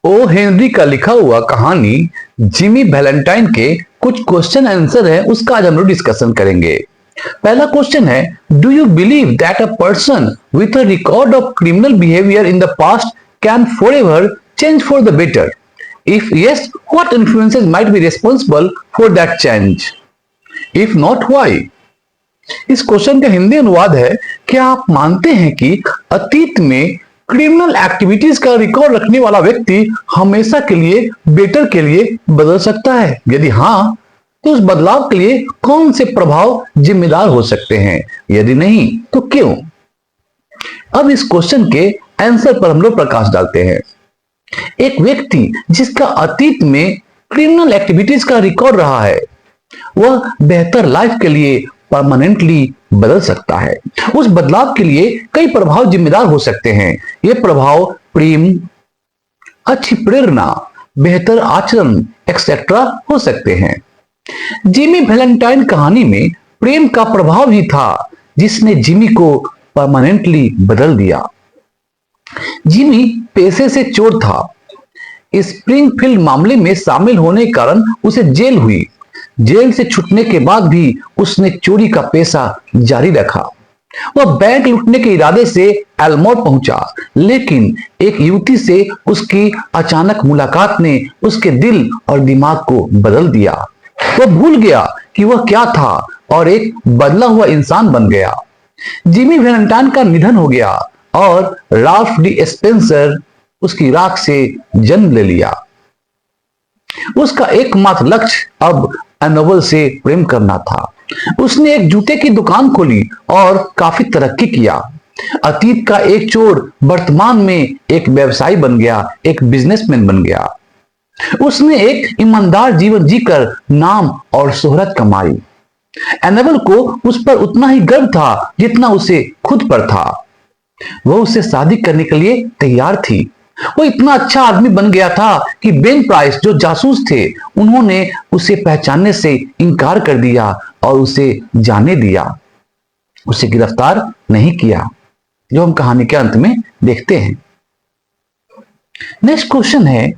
O Henry का लिखा हुआ कहानी जिमी वैलेंटाइन के कुछ क्वेश्चन आंसर है, उसका आज हम लोग डिस्कशन करेंगे। पहला क्वेश्चन है, do you believe that a person with a record of criminal behaviour in the past can forever change for the better? If yes, what influences might be responsible for that change? If not, why? इस question का हिंदी अनुवाद है, क्या आप मानते हैं कि अतीत में क्रिमिनल एक्टिविटीज का रिकॉर्ड रखने वाला व्यक्ति हमेशा के लिए बेटर के लिए बदल सकता है? यदि हाँ, तो उस बदलाव के लिए कौन से प्रभाव जिम्मेदार हो सकते हैं? यदि नहीं, तो क्यों? अब इस क्वेश्चन के आंसर पर हम लोग प्रकाश डालते हैं। एक व्यक्ति जिसका अतीत में क्रिमिनल एक्टिविटीज का रिकॉर्ड रहा है, वह बेहतर लाइफ के लिए परमानेंटली बदल सकता है। उस बदलाव के लिए कई प्रभाव जिम्मेदार हो सकते हैं। ये प्रभाव प्रेम, अच्छी प्रेरणा, बेहतर आचरण एक्सेट्रा हो सकते हैं। जिमी वैलेंटाइन कहानी में प्रेम का प्रभाव ही था जिसने जिमी को परमानेंटली बदल दिया। जिमी पेशे से चोर था। स्प्रिंगफील्ड मामले में शामिल होने के कारण उसे जेल हुई। जेल से छूटने के बाद भी उसने चोरी का पेशा जारी रखा। वह बैंक लूटने के इरादे से एल्मोर पहुंचा, लेकिन एक युवती से उसकी अचानक मुलाकात ने उसके दिल और दिमाग को बदल दिया। वह भूल गया कि वह क्या था और एक बदला हुआ इंसान बन गया। जिमी वैलेंटाइन का निधन हो गया और राल्फ डी स्पेंसर उसकी राख से जन्म ले लिया। उसका एकमात्र लक्ष्य अब एनोबल से प्रेम करना था। उसने एक जूते की दुकान खोली और काफी तरक्की किया। अतीत का एक चोर वर्तमान में एक व्यवसायी बन गया, एक बिजनेसमैन बन गया। उसने एक ईमानदार जीवन जीकर नाम और शोहरत कमाई। एनोबल को उस पर उतना ही गर्व था जितना उसे खुद पर था। वह उससे शादी करने के लिए तैयार थी। वो इतना अच्छा आदमी बन गया था कि बेन प्राइस जो जासूस थे, उन्होंने उसे पहचानने से इनकार कर दिया और उसे जाने दिया। उसे गिरफ्तार नहीं किया, जो हम कहानी के अंत में देखते हैं। नेक्स्ट क्वेश्चन है,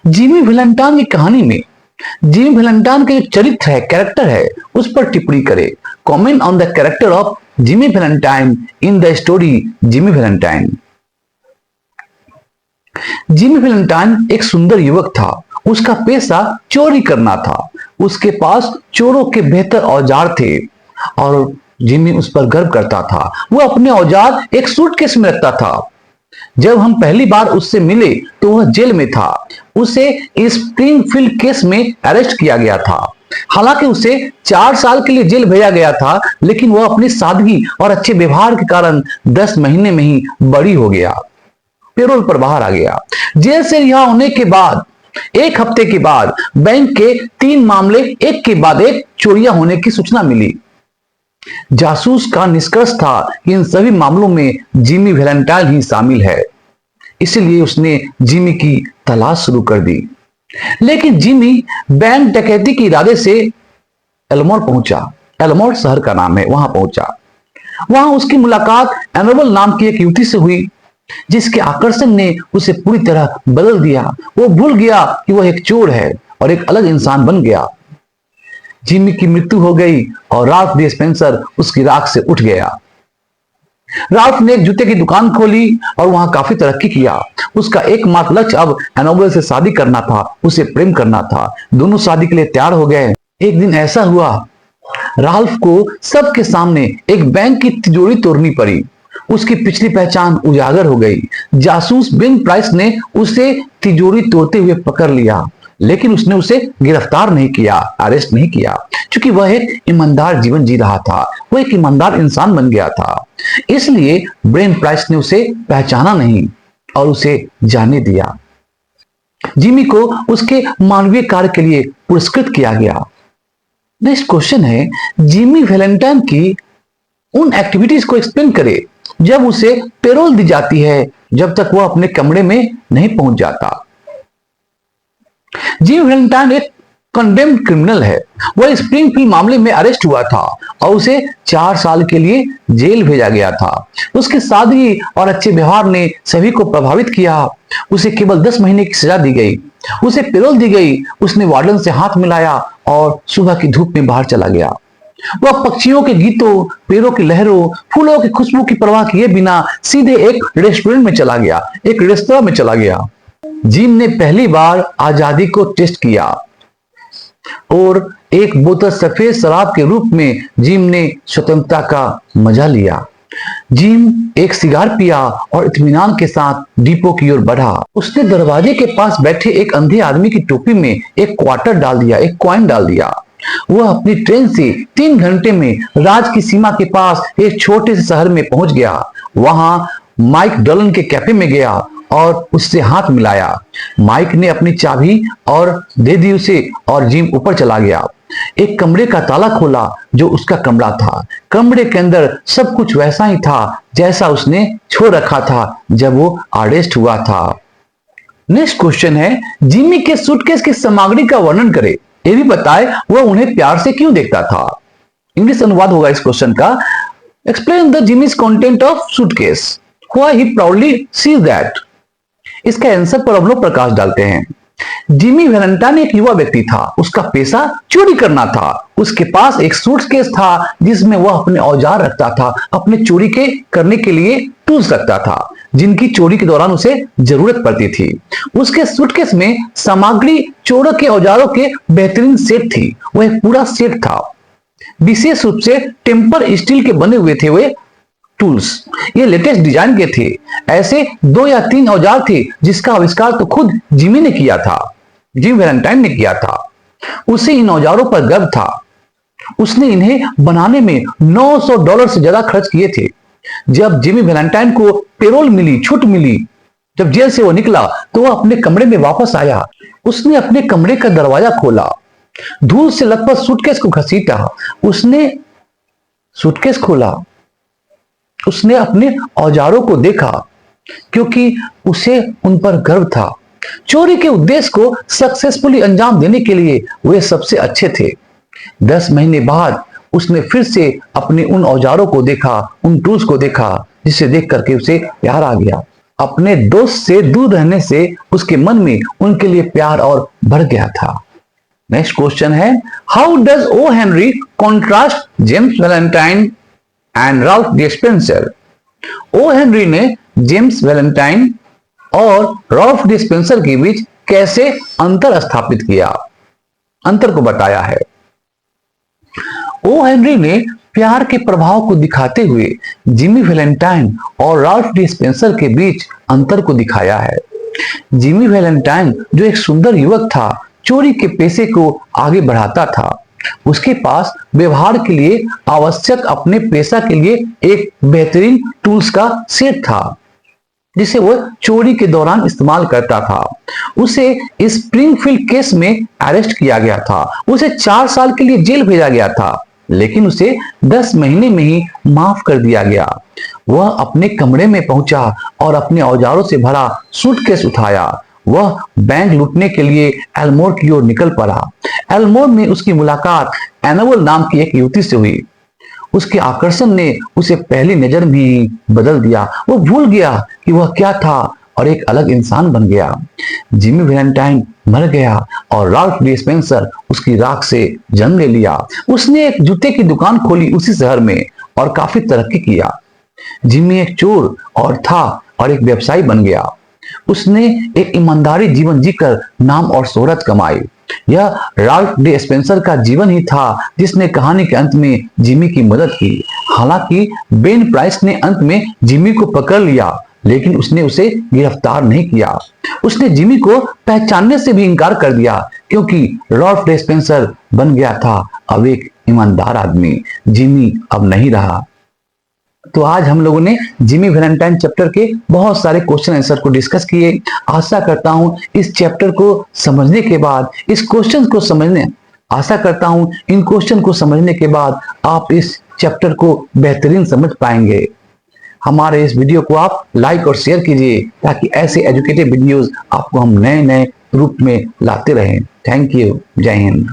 जिमी वैलेंटाइन की कहानी में जिमी वैलेंटाइन के जो चरित्र है, कैरेक्टर है, उस पर टिप्पणी करें। Comment on the character of Jimmy Valentine in the story Jimmy Valentine. Jimmy Valentine एक सुंदर युवक था। उसका पेशा चोरी करना था। उसके पास चोरों के बेहतर औजार थे और जिमी उस पर गर्व करता था। वो अपने औजार एक सूटकेस में रखता था। जब हम पहली बार उससे मिले तो वह जेल में था। उसे स्प्रिंगफील्ड केस में अरेस्ट किया गया था। हालांकि उसे 4 साल के लिए जेल भेजा गया था, लेकिन वह अपनी सादगी और अच्छे व्यवहार के कारण 10 महीने में ही बरी हो गया, पेरोल पर बाहर आ गया। जेल से रिहा होने के बाद 1 हफ्ते के बाद बैंक के 3 मामले एक के बाद एक चोरियां होने की सूचना मिली। जासूस का निष्कर्ष था कि इन सभी मामलों में जिमी वैलेंटाइन ही शामिल है, इसलिए उसने जिमी की तलाश शुरू कर दी। लेकिन जिमी बैंक डकैती के इरादे से एल्मोर पहुंचा। एल्मोर शहर का नाम है, वहां पहुंचा। वहां उसकी मुलाकात एनोबल नाम की एक युवती से हुई, जिसके आकर्षण ने उसे पूरी तरह बदल दिया। वो भूल गया कि वह एक चोर है और एक अलग इंसान बन गया। जिमी की मृत्यु हो गई और राल्फ डी स्पेंसर उसकी राख से उठ गया। राल्फ ने एक जूते की दुकान खोली और वहां काफी तरक्की किया। उसका एकमात्र लक्ष्य अब एनोबल से शादी करना था, उसे प्रेम करना था। दोनों शादी के लिए तैयार हो गए। एक दिन ऐसा हुआ, राल्फ को सबके सामने एक बैंक की तिजोरी तोड़नी पड़ी। उसकी पिछली पहचान उजागर हो गई। जासूस बेन प्राइस ने उसे तिजोरी तोड़ते हुए पकड़ लिया, लेकिन उसने उसे गिरफ्तार नहीं किया, अरेस्ट नहीं किया, क्योंकि वह एक ईमानदार जीवन जी रहा था। वह एक ईमानदार इंसान बन गया था। इसलिए बेन प्राइस ने उसे पहचाना नहीं और उसे जाने दिया। जिमी को उसके मानवीय कार्य के लिए पुरस्कृत किया गया। नेक्स्ट क्वेश्चन है, जिमी वैलेंटाइन की उन एक्टिविटीज को एक्सप्लेन करे जब उसे पेरोल दी जाती है, जब तक वह अपने कमरे में नहीं पहुंच जाता। जिमी वैलेंटाइन एक कंडेम्ड क्रिमिनल है। वह स्प्रिंगफील्ड मामले में अरेस्ट हुआ था और उसे 4 साल के लिए जेल भेजा गया था। उसकी सादगी और अच्छे व्यवहार ने सभी को प्रभावित किया। उसे केवल 10 महीने की सजा दी गई। उसे पैरोल दी गई। उसने वार्डन से हाथ मिलाया और सुबह की धूप में बाहर चला गया। वह पक्षियों के गीतों, पेड़ों की लहरों, फूलों की खुशबू की परवाह किए बिना सीधे एक रेस्टोरेंट में चला गया, एक रेस्तरां में चला गया। जिम ने पहली बार आजादी को टेस्ट किया और एक बोतल सफेद शराब के रूप में जिम ने स्वतंत्रता का मजा लिया। जिम एक सिगार पिया और इत्मीनान के साथ डिपो की ओर बढ़ा। उसने दरवाजे के पास बैठे एक अंधे आदमी की टोपी में एक क्वार्टर डाल दिया, एक कॉइन डाल दिया। वह अपनी ट्रेन से 3 घंटे में राज्य की सीमा के पास एक छोटे से शहर में पहुंच गया। वहां माइक डॉलन के कैफे में गया और उससे हाथ मिलाया। माइक ने अपनी चाबी और दे दी उसे और जिम ऊपर चला गया। एक कमरे का ताला खोला जो उसका कमरा था। कमरे के अंदर सब कुछ वैसा ही था जैसा उसने छोड़ रखा था जब वो अरेस्ट हुआ था। नेक्स्ट क्वेश्चन है, जिमी के सूटकेस की सामग्री का वर्णन करे। ये भी बताए वह उन्हें प्यार से क्यों देखता था। इंग्लिश अनुवाद होगा इस क्वेश्चन का। Explain the Jimmy's content of suitcase, why he proudly sees that. इसका आंसर पर हम लोग प्रकाश डालते हैं। जिमी वैलेंटाइन एक युवा व्यक्ति था। उसका पेशा चोरी करना था। उसके पास एक सूटकेस था जिसमें वह अपने औजार रखता था, अपने चोरी के करने के लिए टूल्स रखता था जिनकी चोरी के दौरान उसे जरूरत पड़ती थी। उसके सूटकेस में सामग्री चोरों के औजारों के बेहतरीन सेट थी। वह एक पूरा सेट था। विशेष रूप से टेम्पर स्टील के बने हुए थे वे टूल्स। ये लेटेस्ट डिजाइन के थे। ऐसे 2 या 3 औजार थे जिसका आविष्कार तो खुद जिमी ने किया था, जिम वैलेंटाइन ने किया था। उसे इन औजारों पर गर्व था। उसने इन्हें बनाने में $900 से ज्यादा खर्च किए थे। जब जिमी वैलेंटाइन को पेरोल मिली, छूट मिली, जब जेल से वो निकला तो वह अपने कमरे में वापस आया। उसने अपने कमरे का दरवाजा खोला, धूल से लथपथ सूटकेस को घसीटा। उसने सूटकेस खोला, उसने अपने औजारों को देखा क्योंकि उसे उन पर गर्व था। चोरी के उद्देश्य को सक्सेसफुली अंजाम देने के लिए वे सबसे अच्छे थे। 10 महीने बाद उसने फिर से अपने उन औजारों को देखा, उन टूल्स को देखा जिसे देख करके उसे प्यार आ गया। अपने दोस्त से दूर रहने से उसके मन में उनके लिए प्यार और बढ़ गया था। नेक्स्ट क्वेश्चन है, how does O Henry contrast James Valentine and Ralph D Spencer. O Henry ने जेम्स वैलेंटाइन और राल्फ डी स्पेंसर के बीच कैसे अंतर स्थापित किया, अंतर को बताया है। ओ हेनरी ने प्यार के प्रभाव को दिखाते हुए जिमी वैलेंटाइन और राल्फ डी स्पेंसर के बीच अंतर को दिखाया है। जिमी वैलेंटाइन जो एक सुंदर युवक था, चोरी के पेशे को आगे बढ़ाता था। उसके पास व्यवहार के लिए आवश्यक अपने पेशा के लिए एक बेहतरीन टूल्स का सेट था जिसे वह चोरी के दौरान इस्तेमाल करता था। उसे स्प्रिंगफील्ड केस में अरेस्ट किया गया था। उसे 4 साल के लिए जेल भेजा गया था, लेकिन उसे 10 महीने में ही माफ कर दिया गया। वह अपने कमरे में पहुंचा और अपने औजारों से भरा सूटकेस उठाया। वह बैंक लूटने के लिए एल्मोर की ओर निकल पड़ा। एल्मोर में उसकी मुलाकात एनाबेल नाम की एक युवती से हुई। उसके आकर्षण ने उसे पहली नजर में ही बदल दिया। वो भूल गया कि वह क्या था और एक अलग इंसान बन गया। जिमी वैलेंटाइन मर गया और राल्फ डी स्पेंसर उसकी राख से जन्म ले लिया। उसने एक जूते की दुकान खोली उसी शहर में और काफी तरक्की किया। जिमी एक चोर और था और एक व्यवसायी बन गया। उसने एक ईमानदारी जीवन जीकर नाम और शोहरत कमाई। यह राल्फ डी स्पेंसर का जीवन ही था जिसने कहानी के अंत में जिमी की मदद की। हालांकि बेन प्राइस ने अंत में जिमी को पकड़ लिया, लेकिन उसने उसे गिरफ्तार नहीं किया। उसने जिमी को पहचानने से भी इनकार कर दिया क्योंकि राल्फ डी स्पेंसर बन गया था अब एक ईमानदार आदमी। जिमी अब नहीं रहा। तो आज हम लोगों ने जिमी वैलेंटाइन चैप्टर के बहुत सारे क्वेश्चन आंसर को डिस्कस किए। आशा करता हूं इस चैप्टर को समझने के बाद, इस क्वेश्चन को समझने, आशा करता हूं इन क्वेश्चन को समझने के बाद आप इस चैप्टर को बेहतरीन समझ पाएंगे। हमारे इस वीडियो को आप लाइक और शेयर कीजिए ताकि ऐसे एजुकेटिव वीडियोस आपको हम नए नए रूप में लाते रहें। Thank you. जय हिंद।